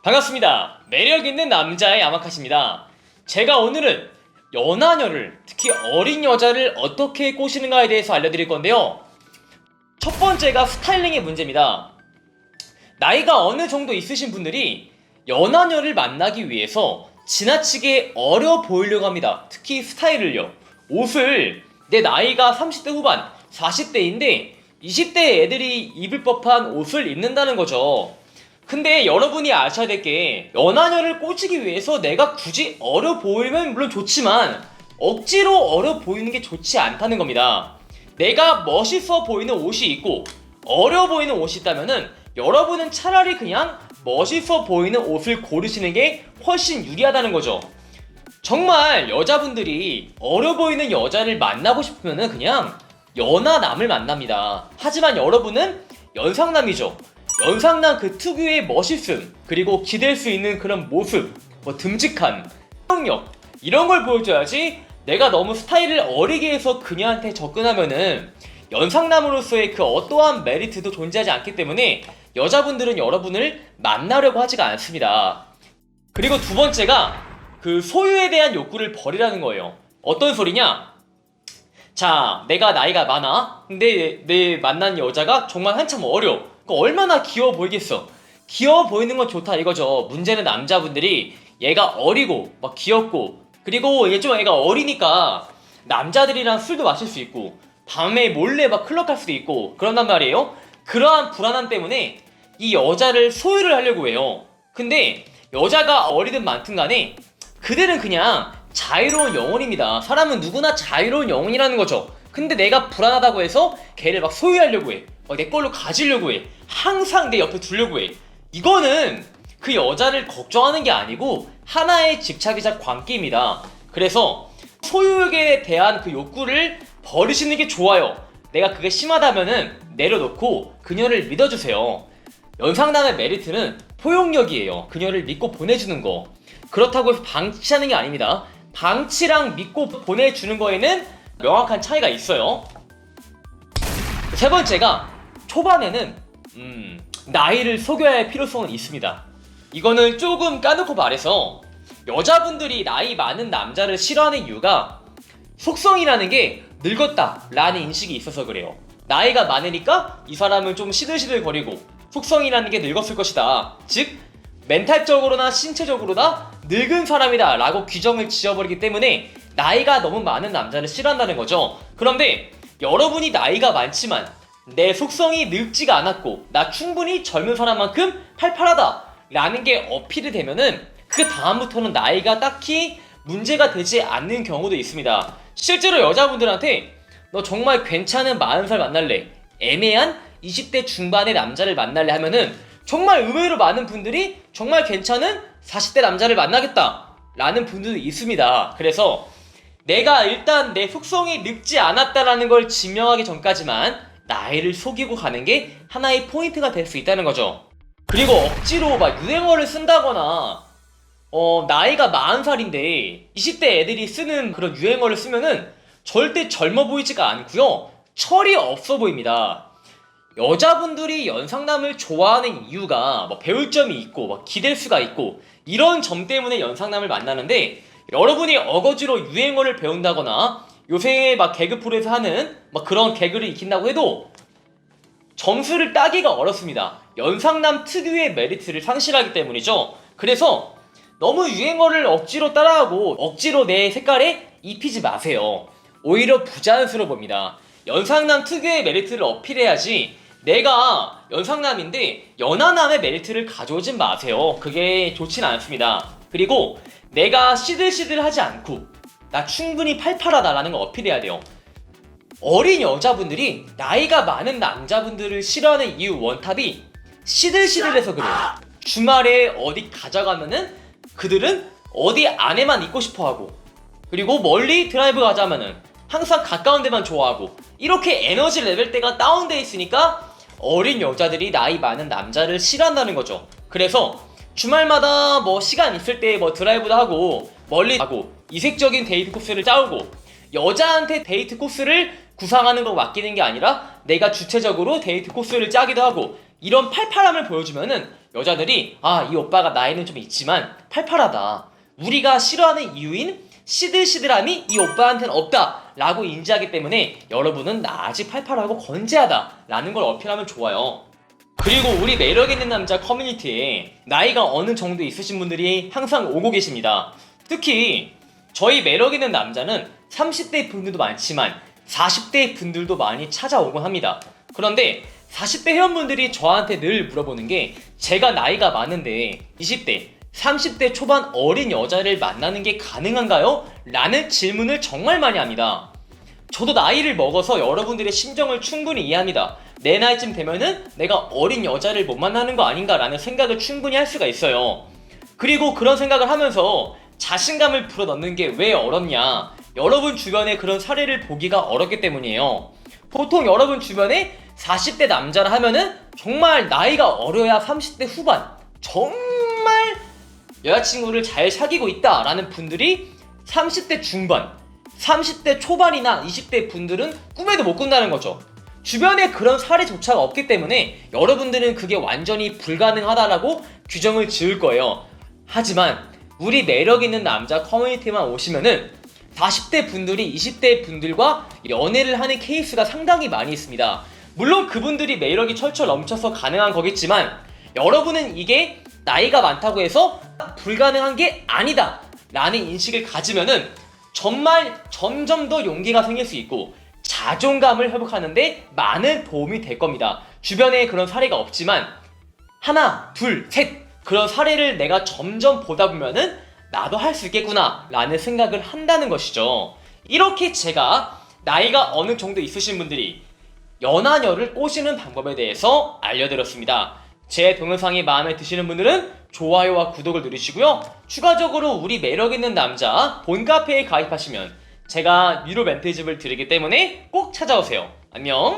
반갑습니다. 매력있는 남자의 야마카시입니다. 제가 오늘은 연하녀를, 특히 어린 여자를 어떻게 꼬시는가에 대해서 알려드릴 건데요. 첫 번째가 스타일링의 문제입니다. 나이가 어느 정도 있으신 분들이 연하녀를 만나기 위해서 지나치게 어려 보이려고 합니다. 특히 스타일을요. 옷을 내 나이가 30대 후반, 40대인데 20대 애들이 입을 법한 옷을 입는다는 거죠. 근데 여러분이 아셔야 될 게, 연하녀를 꼬시기 위해서 내가 굳이 어려 보이면 물론 좋지만 억지로 어려 보이는 게 좋지 않다는 겁니다. 내가 멋있어 보이는 옷이 있고 어려 보이는 옷이 있다면은 여러분은 차라리 그냥 멋있어 보이는 옷을 고르시는 게 훨씬 유리하다는 거죠. 정말 여자분들이 어려 보이는 여자를 만나고 싶으면은 그냥 연하남을 만납니다. 하지만 여러분은 연상남이죠. 연상남 그 특유의 멋있음, 그리고 기댈 수 있는 그런 모습, 듬직한 능력, 이런 걸 보여줘야지. 내가 너무 스타일을 어리게 해서 그녀한테 접근하면은 연상남으로서의 그 어떠한 메리트도 존재하지 않기 때문에 여자분들은 여러분을 만나려고 하지가 않습니다. 그리고 두 번째가 그 소유에 대한 욕구를 버리라는 거예요. 어떤 소리냐? 자, 내가 나이가 많아. 근데 내 만난 여자가 정말 한참 어려. 얼마나 귀여워 보이겠어. 귀여워 보이는 건 좋다 이거죠. 문제는 남자분들이 얘가 어리고 막 귀엽고, 그리고 얘 좀 애가 어리니까 남자들이랑 술도 마실 수 있고 밤에 몰래 막 클럽 갈 수도 있고 그런단 말이에요. 그러한 불안함 때문에 이 여자를 소유를 하려고 해요. 근데 여자가 어리든 많든 간에 그들은 그냥 자유로운 영혼입니다. 사람은 누구나 자유로운 영혼이라는 거죠. 근데 내가 불안하다고 해서 걔를 막 소유하려고 해. 내 걸로 가지려고 해. 항상 내 옆에 두려고 해. 이거는 그 여자를 걱정하는 게 아니고 하나의 집착이자 관계입니다. 그래서 소유욕에 대한 그 욕구를 버리시는 게 좋아요. 내가 그게 심하다면은 내려놓고 그녀를 믿어주세요. 연상남의 메리트는 포용력이에요. 그녀를 믿고 보내주는 거. 그렇다고 해서 방치하는 게 아닙니다. 방치랑 믿고 보내주는 거에는 명확한 차이가 있어요. 세 번째가, 초반에는 나이를 속여야 할 필요성은 있습니다. 이거는 조금 까놓고 말해서 여자분들이 나이 많은 남자를 싫어하는 이유가 속성이라는 게 늙었다 라는 인식이 있어서 그래요. 나이가 많으니까 이 사람은 좀 시들시들거리고 속성이라는 게 늙었을 것이다, 즉 멘탈적으로나 신체적으로나 늙은 사람이다 라고 규정을 지어버리기 때문에 나이가 너무 많은 남자를 싫어한다는 거죠. 그런데 여러분이 나이가 많지만 내 속성이 늙지가 않았고 나 충분히 젊은 사람만큼 팔팔하다 라는 게 어필이 되면은 그 다음부터는 나이가 딱히 문제가 되지 않는 경우도 있습니다. 실제로 여자분들한테 너 정말 괜찮은 40살 만날래, 애매한 20대 중반의 남자를 만날래 하면은 정말 의외로 많은 분들이 정말 괜찮은 40대 남자를 만나겠다 라는 분들도 있습니다. 그래서 내가 일단 내 속성이 늙지 않았다라는 걸 증명하기 전까지만 나이를 속이고 가는 게 하나의 포인트가 될 수 있다는 거죠. 그리고 억지로 막 유행어를 쓴다거나 나이가 40살인데 20대 애들이 쓰는 그런 유행어를 쓰면은 절대 젊어 보이지가 않고요, 철이 없어 보입니다. 여자분들이 연상남을 좋아하는 이유가 배울 점이 있고 기댈 수가 있고 이런 점 때문에 연상남을 만나는데, 여러분이 어거지로 유행어를 배운다거나 요새 개그 프로에서 하는 그런 개그를 익힌다고 해도 점수를 따기가 어렵습니다. 연상남 특유의 메리트를 상실하기 때문이죠. 그래서 너무 유행어를 억지로 따라하고 억지로 내 색깔에 입히지 마세요. 오히려 부자연스러워 보입니다. 연상남 특유의 메리트를 어필해야지 내가 연상남인데 연하남의 메리트를 가져오진 마세요. 그게 좋진 않습니다. 그리고 내가 시들시들하지 않고 나 충분히 팔팔하다라는 걸 어필해야 돼요. 어린 여자분들이 나이가 많은 남자분들을 싫어하는 이유 원탑이 시들시들해서 그래요. 주말에 어디 가져가면은 그들은 어디 안에만 있고 싶어하고, 그리고 멀리 드라이브 가자면은 항상 가까운 데만 좋아하고, 이렇게 에너지 레벨대가 다운돼 있으니까 어린 여자들이 나이 많은 남자를 싫어한다는 거죠. 그래서 주말마다 시간 있을 때 드라이브도 하고 멀리 가고 이색적인 데이트 코스를 짜오고, 여자한테 데이트 코스를 구상하는 거 맡기는 게 아니라 내가 주체적으로 데이트 코스를 짜기도 하고 이런 팔팔함을 보여주면은 여자들이 아, 이 오빠가 나이는 좀 있지만 팔팔하다. 우리가 싫어하는 이유인 시들시들함이 이 오빠한테는 없다 라고 인지하기 때문에 여러분은 나 아직 팔팔하고 건재하다 라는 걸 어필하면 좋아요. 그리고 우리 매력있는 남자 커뮤니티에 나이가 어느 정도 있으신 분들이 항상 오고 계십니다. 특히 저희 매력있는 남자는 30대 분들도 많지만 40대 분들도 많이 찾아오곤 합니다. 그런데 40대 회원분들이 저한테 늘 물어보는 게 제가 나이가 많은데 20대, 30대 초반 어린 여자를 만나는 게 가능한가요? 라는 질문을 정말 많이 합니다. 저도 나이를 먹어서 여러분들의 심정을 충분히 이해합니다. 내 나이쯤 되면은 내가 어린 여자를 못 만나는 거 아닌가 라는 생각을 충분히 할 수가 있어요. 그리고 그런 생각을 하면서 자신감을 불어넣는 게 왜 어렵냐? 여러분 주변에 그런 사례를 보기가 어렵기 때문이에요. 보통 여러분 주변에 40대 남자라 하면은 정말 나이가 어려야 30대 후반, 정말 여자친구를 잘 사귀고 있다라는 분들이 30대 중반, 30대 초반이나 20대 분들은 꿈에도 못 꾼다는 거죠. 주변에 그런 사례조차가 없기 때문에 여러분들은 그게 완전히 불가능하다라고 규정을 지을 거예요. 하지만 우리 매력있는 남자 커뮤니티만 오시면은 40대 분들이 20대 분들과 연애를 하는 케이스가 상당히 많이 있습니다. 물론 그분들이 매력이 철철 넘쳐서 가능한 거겠지만 여러분은 이게 나이가 많다고 해서 불가능한 게 아니다 라는 인식을 가지면은 정말 점점 더 용기가 생길 수 있고 자존감을 회복하는데 많은 도움이 될 겁니다. 주변에 그런 사례가 없지만 하나, 둘, 셋 그런 사례를 내가 점점 보다 보면은 나도 할 수 있겠구나 라는 생각을 한다는 것이죠. 이렇게 제가 나이가 어느 정도 있으신 분들이 연하녀를 꼬시는 방법에 대해서 알려드렸습니다. 제 동영상이 마음에 드시는 분들은 좋아요와 구독을 누르시고요. 추가적으로 우리 매력있는 남자 본카페에 가입하시면 제가 유료 멘트집을 드리기 때문에 꼭 찾아오세요. 안녕.